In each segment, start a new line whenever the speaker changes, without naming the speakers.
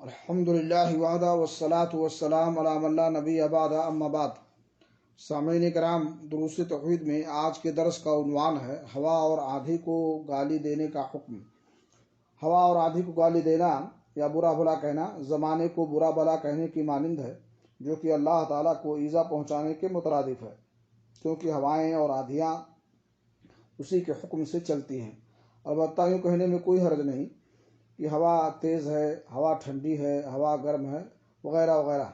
الحمد للہ وحدہ والصلاة والسلام علی من لا نبی بعد اما بعد۔ سامعین کرام، دروس توحید میں آج کے درس کا عنوان ہے ہوا اور آندھی کو گالی دینے کا حکم۔ ہوا اور آندھی کو گالی دینا یا برا بھلا کہنا زمانے کو برا بھلا کہنے کی مانند ہے، جو کہ اللہ تعالیٰ کو ایذا پہنچانے کے مترادف ہے، کیونکہ ہوائیں اور آندھیاں اسی کے حکم سے چلتی ہیں۔ البتہ یوں کہنے میں کوئی حرج نہیں کہ ہوا تیز ہے، ہوا ٹھنڈی ہے، ہوا گرم ہے، وغیرہ وغیرہ۔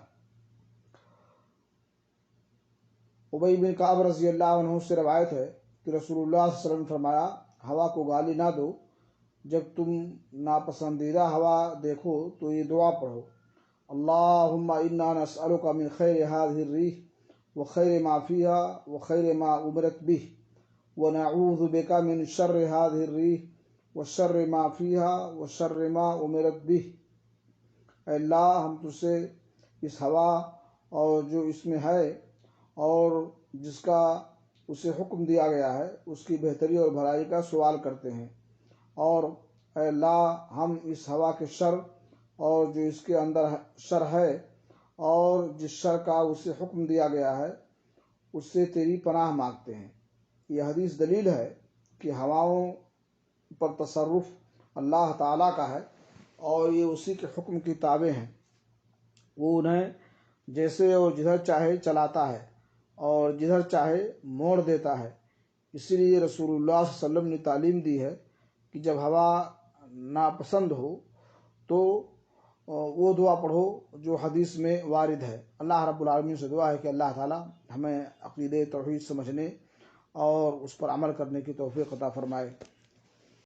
ابی بن کعب رضی اللہ عنہ سے روایت ہے کہ رسول اللہ صلی اللہ علیہ وسلم نے فرمایا، ہوا کو گالی نہ دو، جب تم ناپسندیدہ ہوا دیکھو تو یہ دعا پڑھو: اللہم انا نسألک من خیر هذه الریح وخیر ما فیها وخیر ما امرت به ونعوذ بک من شر هذه الریح وشر ما فیها وشر ما امرت به۔ اے اللہ، ہم تجھ سے اس ہوا اور جو اس میں ہے اور جس کا اسے حکم دیا گیا ہے اس کی بہتری اور بھلائی کا سوال کرتے ہیں، اور اے اللہ، ہم اس ہوا کے شر اور جو اس کے اندر شر ہے اور جس شر کا اسے حکم دیا گیا ہے اس سے تیری پناہ مانگتے ہیں۔ یہ حدیث دلیل ہے کہ ہواؤں پر تصرف اللہ تعالیٰ کا ہے اور یہ اسی کے حکم کی تابع ہیں۔ وہ انہیں جیسے اور جدھر چاہے چلاتا ہے اور جدھر چاہے موڑ دیتا ہے۔ اسی لیے رسول اللہ صلی اللہ علیہ وسلم نے تعلیم دی ہے کہ جب ہوا ناپسند ہو تو وہ دعا پڑھو جو حدیث میں وارد ہے۔ اللہ رب العالمین سے دعا ہے کہ اللہ تعالیٰ ہمیں عقیدہ توحید سمجھنے اور اس پر عمل کرنے کی توفیق عطا فرمائے۔